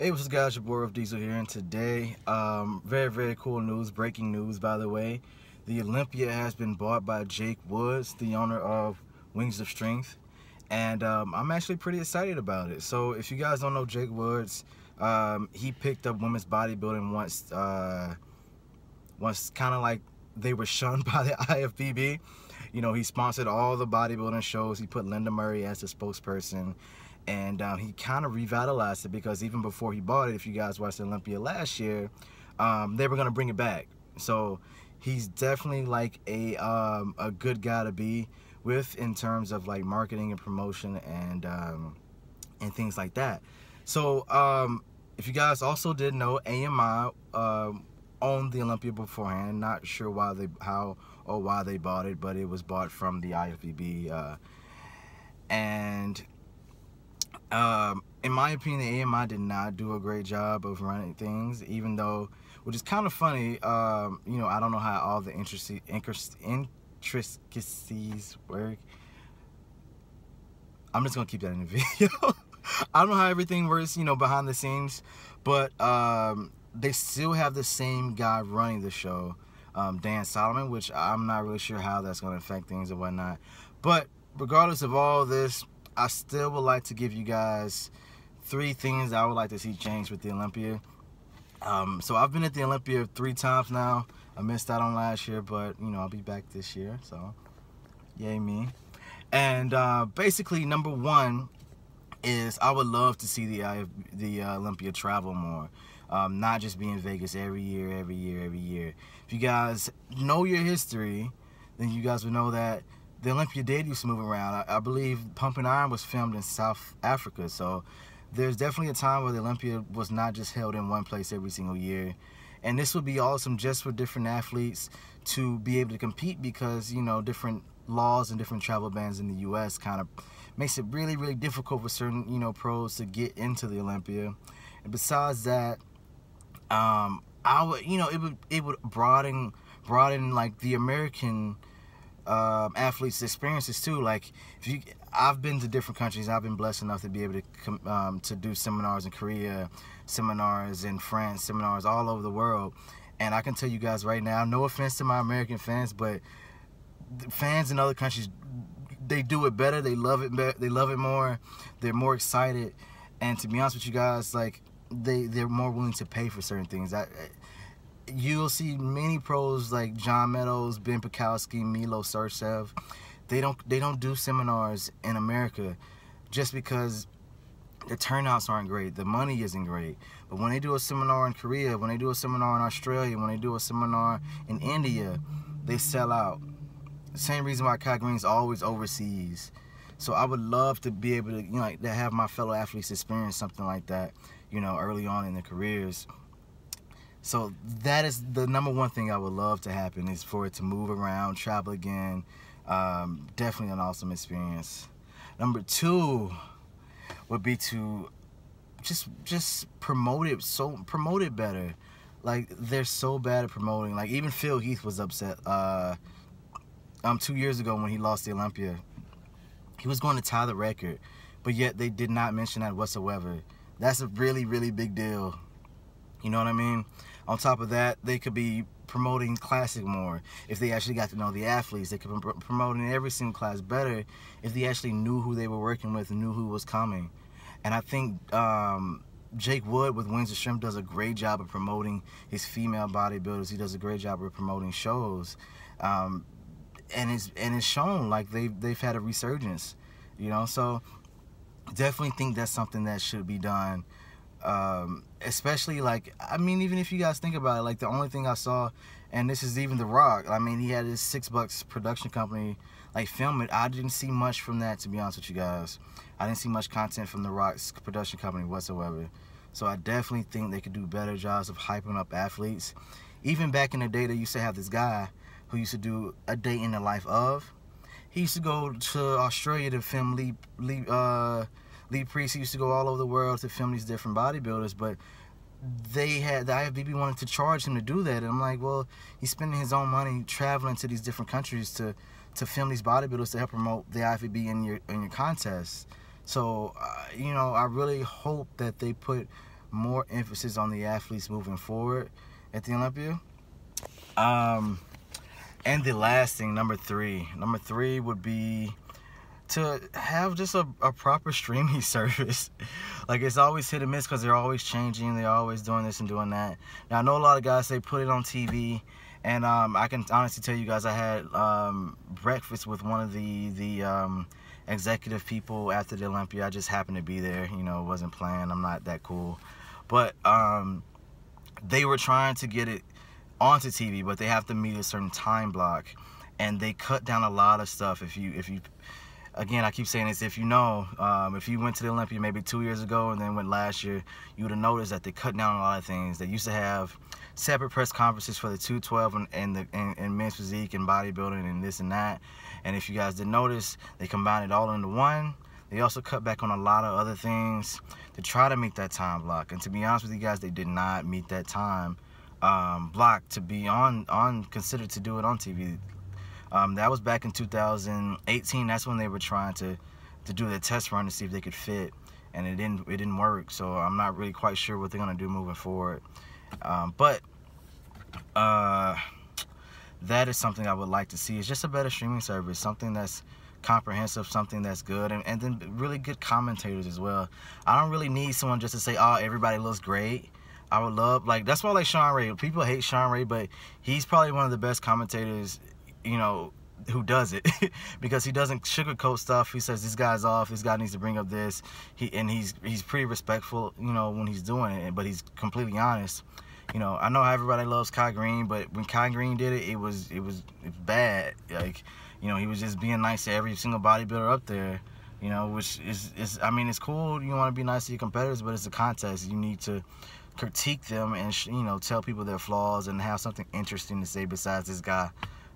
Hey, what's up, guys? Your boy Rough Diesel here, and today, very cool news, breaking news, by the way. The Olympia has been bought by Jake Woods, the owner of Wings of Strength, and I'm actually pretty excited about it. So, if you guys don't know Jake Woods, he picked up women's bodybuilding once kind of like they were shunned by the IFBB. You know, he sponsored all the bodybuilding shows. He put Linda Murray as the spokesperson. And he kind of revitalized it, because even before he bought it, if you guys watched Olympia last year, they were going to bring it back. So he's definitely like a good guy to be with in terms of like marketing and promotion and things like that. So if you guys also did know, AMI owned the Olympia beforehand. Not sure how or why they bought it, but it was bought from the IFBB. In my opinion, the AMI did not do a great job of running things, even though, which is kind of funny, you know, I don't know how all the intricacies work. I'm just going to keep that in the video. I don't know how everything works, you know, behind the scenes, but they still have the same guy running the show, Dan Solomon, which I'm not really sure how that's going to affect things and whatnot. But regardless of all this, I still would like to give you guys 3 things I would like to see change with the Olympia. So I've been at the Olympia 3 times now. I missed out on last year, but you know, I'll be back this year, so yay me. And basically, number 1 is I would love to see the Olympia travel more, not just be in Vegas every year. If you guys know your history, then you guys would know that the Olympia did used to move around. I believe Pumping Iron was filmed in South Africa, so there's definitely a time where the Olympia was not just held in one place every single year. And this would be awesome just for different athletes to be able to compete, because, you know, different laws and different travel bans in the U.S. kind of makes it really difficult for certain, you know, pros to get into the Olympia. And besides that, I would, you know, it would broaden like the American athletes' experiences too. Like, I've been to different countries. I've been blessed enough to be able to do seminars in Korea, seminars in France, seminars all over the world. And I can tell you guys right now, no offense to my American fans, but the fans in other countries, they do it better. They love it. They love it more. They're more excited. And to be honest with you guys, like they're more willing to pay for certain things. You'll see many pros like John Meadows, Ben Pikowski, Milo Sarcev. They don't do seminars in America just because the turnouts aren't great, the money isn't great. But when they do a seminar in Korea, when they do a seminar in Australia, when they do a seminar in India, they sell out. The same reason why Kai Green's always overseas. So I would love to be able to, you know, like, to have my fellow athletes experience something like that, you know, early on in their careers. So that is the number 1 thing I would love to happen, is for it to move around, travel again. Definitely an awesome experience. Number 2 would be to just promote it better. Like, they're so bad at promoting. Like, even Phil Heath was upset 2 years ago when he lost the Olympia. He was going to tie the record, but yet they did not mention that whatsoever. That's a really big deal. You know what I mean? On top of that, they could be promoting Classic more. If they actually got to know the athletes, they could be promoting every single class better if they actually knew who they were working with and knew who was coming. And I think Jake Wood with Wings of Strength does a great job of promoting his female bodybuilders. He does a great job of promoting shows. And it's shown, like, they've had a resurgence, you know. So definitely think that's something that should be done. Especially, like, I mean, even if you guys think about it, like, the only thing I saw, and this is even The Rock, I mean, he had his $6 production company, like, film it. I didn't see much from that, to be honest with you guys. I didn't see much content from The Rock's production company whatsoever. So I definitely think they could do better jobs of hyping up athletes. Even back in the day, they used to have this guy who used to do a day in the life of. He used to go to Australia to film Lee Priest. He used to go all over the world to film these different bodybuilders, but the IFBB wanted to charge him to do that. And I'm like, well, he's spending his own money traveling to these different countries to film these bodybuilders to help promote the IFBB in your contest. So, you know, I really hope that they put more emphasis on the athletes moving forward at the Olympia. And the last thing, number three would be to have just a proper streaming service. Like, it's always hit and miss because they're always changing, they're always doing this and doing that. Now, I know a lot of guys say put it on TV, and I can honestly tell you guys, I had breakfast with one of the executive people after the Olympia. I just happened to be there, you know, wasn't planned, I'm not that cool. But they were trying to get it onto TV, but they have to meet a certain time block, and they cut down a lot of stuff. If you again, I keep saying this, if you know, if you went to the Olympia maybe 2 years ago and then went last year, you would have noticed that they cut down a lot of things. They used to have separate press conferences for the 212 and men's physique and bodybuilding and this and that. And if you guys didn't notice, they combined it all into one. They also cut back on a lot of other things to try to meet that time block. And to be honest with you guys, they did not meet that time block to be considered to do it on TV. That was back in 2018. That's when they were trying to do the test run to see if they could fit, and it didn't work. So I'm not really quite sure what they're gonna do moving forward. But that is something I would like to see. It's just a better streaming service, something that's comprehensive, something that's good, and then really good commentators as well. I don't really need someone just to say, oh, everybody looks great. I would love, like, that's why I like Sean Ray. People hate Sean Ray, but he's probably one of the best commentators, you know, who does it. Because he doesn't sugarcoat stuff. He says, this guy's off, this guy needs to bring up this. He's pretty respectful, you know, when he's doing it, but he's completely honest. You know, I know how everybody loves Kai Green, but when Kai Green did it, it was bad. Like, you know, he was just being nice to every single bodybuilder up there, you know, which is I mean, it's cool. You want to be nice to your competitors, but it's a contest. You need to critique them and, you know, tell people their flaws and have something interesting to say besides this guy,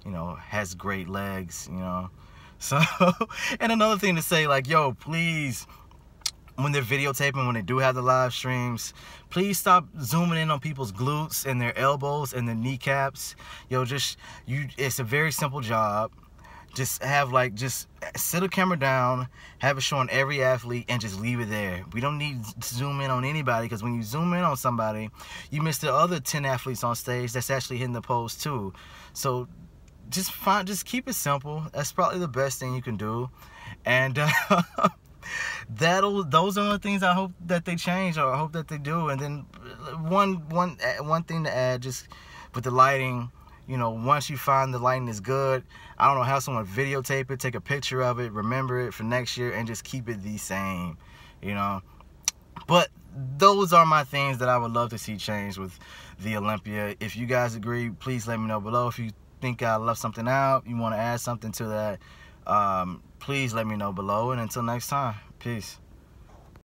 you know, has great legs, you know. So, and another thing to say, like, yo, please, when they're videotaping, when they do have the live streams, please stop zooming in on people's glutes and their elbows and their kneecaps. Yo, it's a very simple job. Just sit a camera down, have it showing every athlete, and just leave it there. We don't need to zoom in on anybody, because when you zoom in on somebody, you miss the other 10 athletes on stage that's actually hitting the pose too. So just keep it simple. That's probably the best thing you can do. And those are the things I hope that they change, or I hope that they do. And then one thing to add, just with the lighting, you know, once you find the lighting is good, I don't know, have someone videotape it, take a picture of it, remember it for next year, and just keep it the same, you know. But those are my things that I would love to see change with the Olympia. If you guys agree, please let me know below. If you think I left something out, you want to add something to that, please let me know below. And until next time, peace.